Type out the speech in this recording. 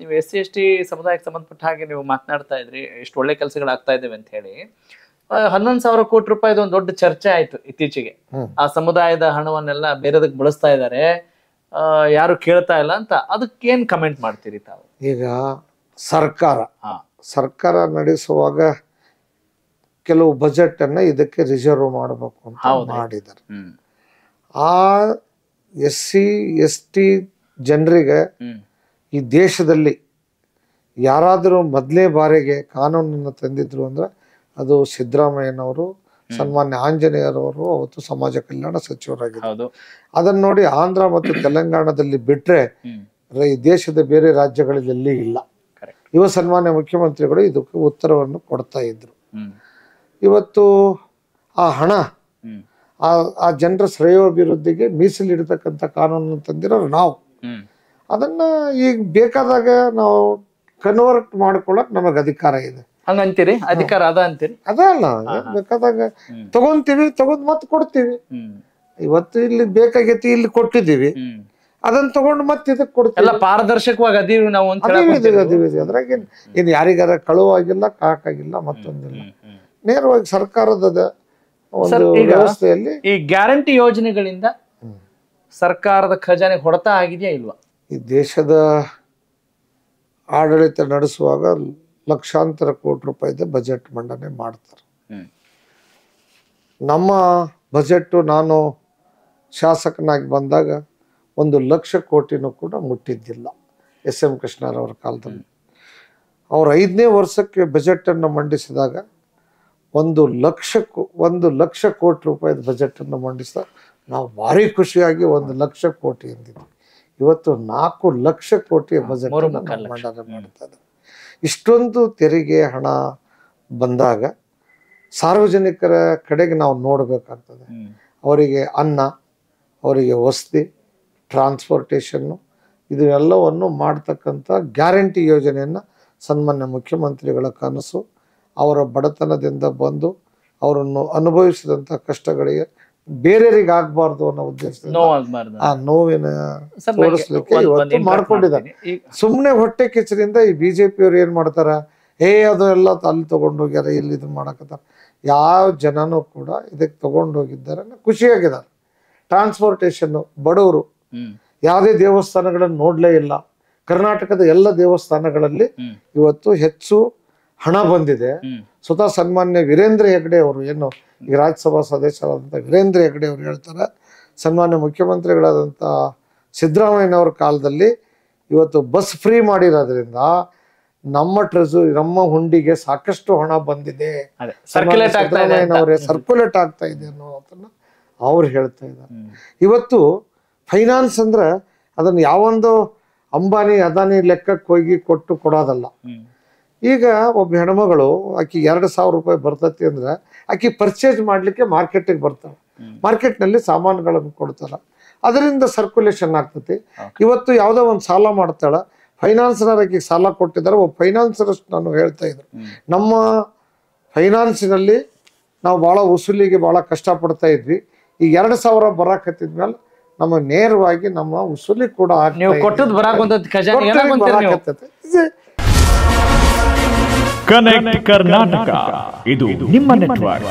ನೀವು SC/ST ಸಮುದಾಯಕ್ಕೆ ಸಂಬಂಧಪಟ್ಟ ಹಾಗೆ ನೀವು ಮಾತನಾಡ್ತಾ ಇದ್ರಿ, ಎಷ್ಟು ಒಳ್ಳೆ ಕೆಲಸಗಳಾಗ್ತಾ ಇದ್ದೇವೆ ಅಂತ ಹೇಳಿ. 11,000 ಕೋಟಿ ರೂಪಾಯಿದು ಒಂದು ದೊಡ್ಡ ಚರ್ಚೆ ಆಯ್ತು ಇತ್ತೀಚೆಗೆ. ಆ ಸಮುದಾಯದ ಹಣವನ್ನೆಲ್ಲ ಬೇರೆದಕ್ಕೆ ಬಳಸ್ತಾ ಇದ್ದಾರೆ, ಯಾರು ಕೇಳ್ತಾ ಇಲ್ಲ ಅಂತ. ಅದಕ್ಕೇನ್ ಕಮೆಂಟ್ ಮಾಡ್ತೀರಿ ತಾವು? ಈಗ ಸರ್ಕಾರ ನಡೆಸುವಾಗ ಕೆಲವು ಬಜೆಟ್ ಅನ್ನ ಇದಕ್ಕೆ ರಿಸರ್ವ್ ಮಾಡಬೇಕು ಅಂತ ಮಾಡಿದ್ದಾರೆ. ಆ SC/ST ಜನರಿಗೆ ಈ ದೇಶದಲ್ಲಿ ಯಾರಾದರೂ ಮೊದಲನೇ ಬಾರಿಗೆ ಕಾನೂನನ್ನು ತಂದಿದ್ರು ಅಂದ್ರೆ ಅದು ಸಿದ್ದರಾಮಯ್ಯನವರು, ಸನ್ಮಾನ್ಯ ಆಂಜನೇಯರವರು ಅವತ್ತು ಸಮಾಜ ಕಲ್ಯಾಣ ಸಚಿವರಾಗಿದ್ದರು. ಅದನ್ನ ನೋಡಿ ಆಂಧ್ರ ಮತ್ತು ತೆಲಂಗಾಣದಲ್ಲಿ ಬಿಟ್ರೆ ಈ ದೇಶದ ಬೇರೆ ರಾಜ್ಯಗಳಲ್ಲಿ ಇಲ್ಲ. ಸನ್ಮಾನ್ಯ ಮುಖ್ಯಮಂತ್ರಿಗಳು ಇದಕ್ಕೆ ಉತ್ತರವನ್ನು ಕೊಡ್ತಾ ಇದ್ರು. ಇವತ್ತು ಆ ಹಣ ಆ ಜನರ ಶ್ರೇಯೋಭಿವೃದ್ಧಿಗೆ ಮೀಸಲಿಡತಕ್ಕಂಥ ಕಾನೂನು ತಂದಿರೋರು ನಾವು. ಅದನ್ನ ಈಗ ಬೇಕಾದಾಗ ನಾವು ಕನ್ವರ್ಟ್ ಮಾಡ್ಕೊಳಕ್ ನಮಗ್ ಅಧಿಕಾರ ಇದೆ. ಹಂಗಂತೀರಿ? ಅಧಿಕಾರ ಅದ ಅಂತೀರಿ? ಅದಲ್ಲ, ಬೇಕಾದಾಗ ತಗೊಂತೀವಿ, ತಗೊಂಡ್ ಮತ್ತೆ ಕೊಡ್ತೀವಿ. ಇವತ್ತು ಇಲ್ಲಿ ಬೇಕಾಗೈತಿ, ಇಲ್ಲಿ ಕೊಟ್ಟಿದ್ದೀವಿ, ಅದನ್ನ ತಗೊಂಡು ಮತ್ತೆ ಇದಕ್ಕೆ ಕೊಡ್ತೀವಿ. ಪಾರದರ್ಶಕವಾಗಿ ಅದೀವಿ ನಾವು. ಅದ್ರಾಗ ಏನ್ ಯಾರಿಗಾರ ಕಳುವಾಗಿಲ್ಲ, ಕಾಕಾಗಿಲ್ಲ, ಮತ್ತೊಂದಿಲ್ಲ. ನೇರವಾಗಿ ಸರ್ಕಾರದ ಒಂದು ವ್ಯವಸ್ಥೆಯಲ್ಲಿ ಈ ಗ್ಯಾರಂಟಿ ಯೋಜನೆಗಳಿಂದ ಸರ್ಕಾರದ ಖಜಾನೆ ಹೊಡೆತ ಆಗಿದೆಯಾ ಇಲ್ವಾ? ಈ ದೇಶದ ಆಡಳಿತ ನಡೆಸುವಾಗ ಲಕ್ಷಾಂತರ ಕೋಟಿ ರೂಪಾಯಿದ ಬಜೆಟ್ ಮಂಡನೆ ಮಾಡ್ತಾರೆ. ನಮ್ಮ ಬಜೆಟ್ ನಾನು ಶಾಸಕನಾಗಿ ಬಂದಾಗ 1,00,000 ಕೋಟಿನೂ ಕೂಡ ಮುಟ್ಟಿದ್ದಿಲ್ಲ. SM ಕೃಷ್ಣರವರ ಕಾಲದಲ್ಲಿ ಅವ್ರ 5ನೇ ವರ್ಷಕ್ಕೆ ಬಜೆಟ್ ಅನ್ನು ಮಂಡಿಸಿದಾಗ 1,00,000 ಕೋಟಿ ರೂಪಾಯಿದ ಬಜೆಟ್ ಅನ್ನು ಮಂಡಿಸಿದಾಗ ನಾವು ಭಾರಿ ಖುಷಿಯಾಗಿ 1,00,000 ಕೋಟಿ ಎಂದಿದ್ವಿ. ಇವತ್ತು 4,00,000 ಕೋಟಿಯ ಬಜೆಟ್ ಮಂಡನೆ ಮಾಡ್ತಾ ಇದ್ದಾರೆ. ಇಷ್ಟೊಂದು ತೆರಿಗೆ ಹಣ ಬಂದಾಗ ಸಾರ್ವಜನಿಕರ ಕಡೆಗೆ ನಾವು ನೋಡಬೇಕಾಗ್ತದೆ. ಅವರಿಗೆ ಅನ್ನ, ಅವರಿಗೆ ವಸತಿ, ಟ್ರಾನ್ಸ್ಪೋರ್ಟೇಷನ್ನು, ಇದು ಎಲ್ಲವನ್ನು ಮಾಡ್ತಕ್ಕಂಥ ಗ್ಯಾರಂಟಿ ಯೋಜನೆಯನ್ನು ಸನ್ಮಾನ್ಯ ಮುಖ್ಯಮಂತ್ರಿಗಳ ಕನಸು. ಅವರ ಬಡತನದಿಂದ ಬಂದು ಅವರನ್ನು ಅನುಭವಿಸಿದಂಥ ಕಷ್ಟಗಳಿಗೆ ಬೇರೆಯವರಿಗೆ ಆಗಬಾರ್ದು ಅನ್ನೋ ಉದ್ದೇಶದಿಂದ ಆ ನೋವಿನ ತೋರಿಸ್ಲಿಕ್ಕೆ ಇವತ್ತು ಮಾಡ್ಕೊಂಡಿದ್ದಾರೆ. ಸುಮ್ಮನೆ ಹೊಟ್ಟೆ ಕಿಚ್ಚರಿಂದ ಈ BJP-ಯವ್ರು ಏನ್ ಮಾಡ್ತಾರ, ಅದು ಎಲ್ಲ ಅಲ್ಲಿ ತಗೊಂಡು ಹೋಗ್ಯಾರ, ಇಲ್ಲಿ ಇದು ಮಾಡಕತ್ತಾರ. ಯಾವ ಜನನೂ ಕೂಡ ಇದಕ್ಕೆ ತಗೊಂಡು ಹೋಗಿದ್ದಾರೆ, ಖುಷಿಯಾಗಿದ್ದಾರೆ. ಟ್ರಾನ್ಸ್ಪೋರ್ಟೇಷನ್, ಬಡವರು ಯಾವುದೇ ದೇವಸ್ಥಾನಗಳನ್ನು ನೋಡ್ಲೇ ಇಲ್ಲ. ಕರ್ನಾಟಕದ ಎಲ್ಲ ದೇವಸ್ಥಾನಗಳಲ್ಲಿ ಇವತ್ತು ಹೆಚ್ಚು ಹಣ ಬಂದಿದೆ. ಸ್ವತಃ ಸನ್ಮಾನ್ಯ ವೀರೇಂದ್ರ ಹೆಗ್ಡೆ ಅವರು, ಏನು ಈಗ ರಾಜ್ಯಸಭಾ ಸದಸ್ಯರಾದಂಥ ವೀರೇಂದ್ರ ಹೆಗ್ಡೆ ಅವರು ಹೇಳ್ತಾರೆ, ಸನ್ಮಾನ್ಯ ಮುಖ್ಯಮಂತ್ರಿಗಳಾದಂಥ ಸಿದ್ದರಾಮಯ್ಯನವ್ರ ಕಾಲದಲ್ಲಿ ಇವತ್ತು ಬಸ್ ಫ್ರೀ ಮಾಡಿರೋದ್ರಿಂದ ನಮ್ಮ ಹುಂಡಿಗೆ ಸಾಕಷ್ಟು ಹಣ ಬಂದಿದೆ, ಸಿದ್ದರಾಮಯ್ಯನವರೇ ಸರ್ಕ್ಯುಲೇಟ್ ಆಗ್ತಾ ಇದೆ ಅನ್ನೋದನ್ನ ಅವ್ರು ಹೇಳ್ತಾ ಇದ್ದಾರೆ. ಇವತ್ತು ಫೈನಾನ್ಸ್ ಅಂದ್ರೆ ಅದನ್ನು ಯಾವೊಂದು ಅಂಬಾನಿ ಅದಾನಿ ಲೆಕ್ಕಕ್ಕೆ ಹೋಗಿ ಕೊಡೋದಲ್ಲ. ಈಗ ಒಬ್ಬ ಹೆಣ್ಮಗಳು ಆಕಿ 2,000 ರೂಪಾಯಿ ಬರ್ತತಿ ಅಂದ್ರೆ ಆಕಿ ಪರ್ಚೇಸ್ ಮಾಡ್ಲಿಕ್ಕೆ ಮಾರ್ಕೆಟಿಗೆ ಬರ್ತಾಳೆ, ಮಾರ್ಕೆಟ್ನಲ್ಲಿ ಸಾಮಾನುಗಳನ್ನು ಕೊಡ್ತಾರ, ಅದರಿಂದ ಸರ್ಕ್ಯುಲೇಷನ್ ಆಗ್ತತಿ. ಇವತ್ತು ಯಾವುದೋ ಒಂದು ಸಾಲ ಮಾಡ್ತಾಳ, ಫೈನಾನ್ಸ್ನರ್ ಆಕಿಗೆ ಸಾಲ ಕೊಟ್ಟಿದ್ದಾರೆ. ಒಬ್ಬ ಫೈನಾನ್ಸರ್ ನಾನು ಹೇಳ್ತಾ ಇದ್ರು, ನಮ್ಮ ಫೈನಾನ್ಸಿನಲ್ಲಿ ನಾವು ಭಾಳ ವಸೂಲಿಗೆ ಭಾಳ ಕಷ್ಟಪಡ್ತಾ ಇದ್ವಿ. ಈಗ 2,000 ಬರಾಕತ್ತಿದ್ಮೇಲೆ ನಮ್ಮ ನೇರವಾಗಿ ನಮ್ಮ ವಸೂಲಿ ಕೂಡ ಕನೆಕ್ಟ್ ಕರ್ನಾಟಕ, ಇದು ನಿಮ್ಮ ನೆಟ್ವರ್ಕ್.